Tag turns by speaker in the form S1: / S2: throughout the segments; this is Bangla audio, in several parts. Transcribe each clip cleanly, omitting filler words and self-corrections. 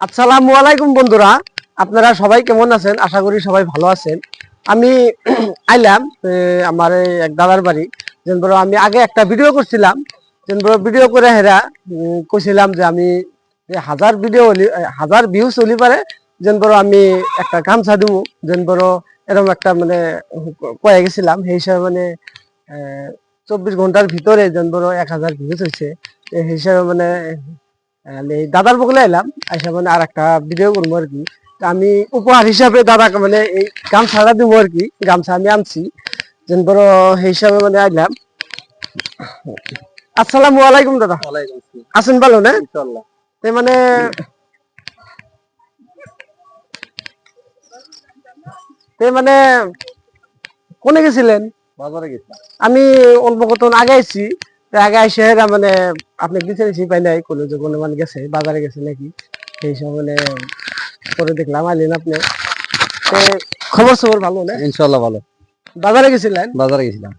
S1: আসসালামু আলাইকুম বন্ধুরা, আপনারা সবাই কেমন আছেন? আশা করি সবাই ভালো আছেন। আমি আইলাম আমার এক দাদার বাড়ি। যেন বড় আমি আগে একটা ভিডিও করছিলাম, যেন বড় ভিডিও করে হেরা কইছিলাম যে আমি হাজার ভিডিও হাজার ভিউজ হলি পারে যেন বড় আমি একটা গামছা দিব, যেন বড় এরকম একটা মানে কয়ে গেছিলাম। সেই হিসাবে মানে 24 ঘন্টার ভিতরে যেন বড় 1000 ভিউজ হয়েছে। এই হিসাবে মানে আমি দাদার বগলে এলাম আইসা মানে আর একটা ভিডিও করবো আর কি। তা আমি উপহার হিসাবে দাদাকে মানে এই গামছাটা দিব আর কি। গামছা আমি আনছি যেন বড় সেই হিসাবে মানে আইলাম। আসসালামু আলাইকুম দাদা।
S2: ওয়ালাইকুম আসসালাম।
S1: আছেন ভালো না?
S2: ইনশাআল্লাহ।
S1: মানে মানে কোনে গেছিলেন?
S2: বাজারে গেছিলাম।
S1: আমি অল্প কতক্ষণ আগে আইছি। আগে আইসে এরা মানে আপনি দিতে পাই নাই কোনো যে কোনো মানে গেছে বাজারে গেছে নাকি সেই সব মানে করে দেখলাম আইলেন আপনি। তো খবর সবর ভালো না?
S2: ইনশাআল্লাহ ভালো।
S1: বাজারে গেছিলেন?
S2: বাজারে গেছিলাম।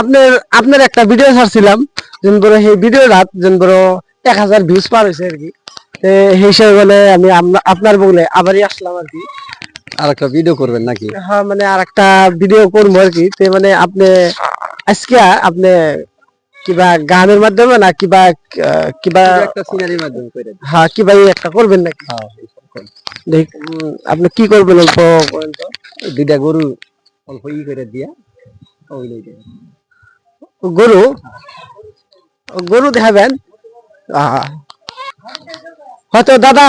S1: আপনার আপনার একটা ভিডিও ছাড়ছিলাম যেন বড় সেই ভিডিও রাত যেন বড় 1000 ভিউজ পার হয়েছে আর কি। সেই হিসাবে বলে আমি আপনার বলে আবারই আসলাম আর কি।
S2: আর একটা ভিডিও করবেন নাকি?
S1: হ্যাঁ মানে আর একটা ভিডিও করবো আর কি। তো মানে আপনি আজকে আপনি কিবা গানের মাধ্যমে না কিবা কিবা
S2: একটা সিনারির মাধ্যমে করে দিই।
S1: হ্যাঁ কিবা একটা করবেন নাকি?
S2: হ্যাঁ,
S1: দেখ আপনি কি করবেন অল্প বলেন তো।
S2: দুইটা গরু অল্প করে দিয়া ওইলাই দেন।
S1: গরু গরু দেখাবেন? হয়তো দাদা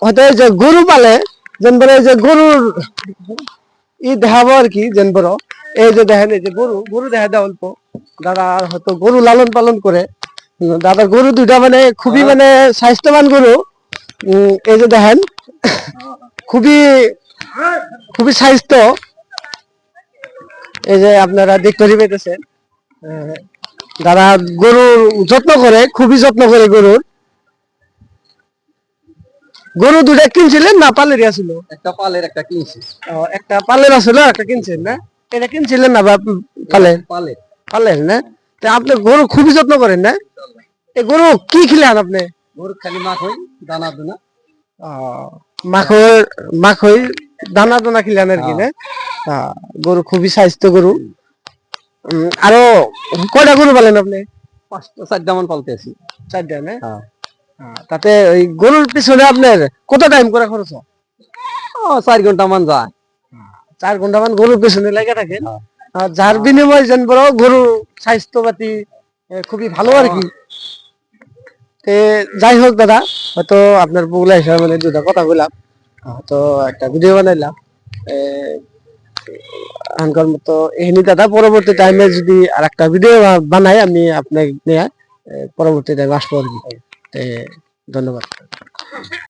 S1: হয়তো এই যে গরু পালে যেন বলে যে গরুর দেখাবো আর কি। যেন বড় এই যে দেখেন এই যে গরু গরু দেখা দেয় অল্প। দাদা হয়তো গরু লালন পালন করে। দাদার গরু দুইটা মানে খুবই মানে স্বাস্থ্যবান গরু। এই যে দেখেন খুবই খুবই স্বাস্থ্য। এই যে আপনারা দেখতে পেতেছেন দাদা গরুর যত্ন করে, খুবই যত্ন করে গরুর। গরু দুটা কিনছিলেন না পালের ছিল?
S2: একটা পালের একটা কিনছি।
S1: একটা পালের আছিল একটা কিনছেন না? এটা কিনছিলেন না পালের?
S2: পালের।
S1: পালের না? তা আপনি গরু খুবই যত্ন করেন না? এই গরু কি খিলান আপনি?
S2: গরু খালি মাখই দানা দুনা।
S1: মাখই মাখই দানা দানা খিলান আর কি না? গরু খুবই স্বাস্থ্য গরু। আরো কয়টা গরু পালেন আপনি?
S2: 4টা মান পালতে আছি।
S1: 4টা না?
S2: হ্যাঁ।
S1: তাতে ওই গরুর পিছনে আপনার কত টাইম করে খরচ হয়?
S2: 4 ঘন্টা মান যায়।
S1: 4 ঘন্টা মান গরুর পিছনে লেগে থাকেন। যার বিনিময়ে যেন বড় গরু স্বাস্থ্যপাতি খুবই ভালো আর কি। যাই হোক দাদা হয়তো আপনার বগুলা হিসাবে মানে দুটা কথা বললাম, তো একটা ভিডিও বানাইলাম আনকার মতো এখানে দাদা। পরবর্তী টাইমে যদি আর একটা ভিডিও বানাই আমি আপনাকে নিয়ে পরবর্তী টাইমে আসবো আর কি। ধন্যবাদ।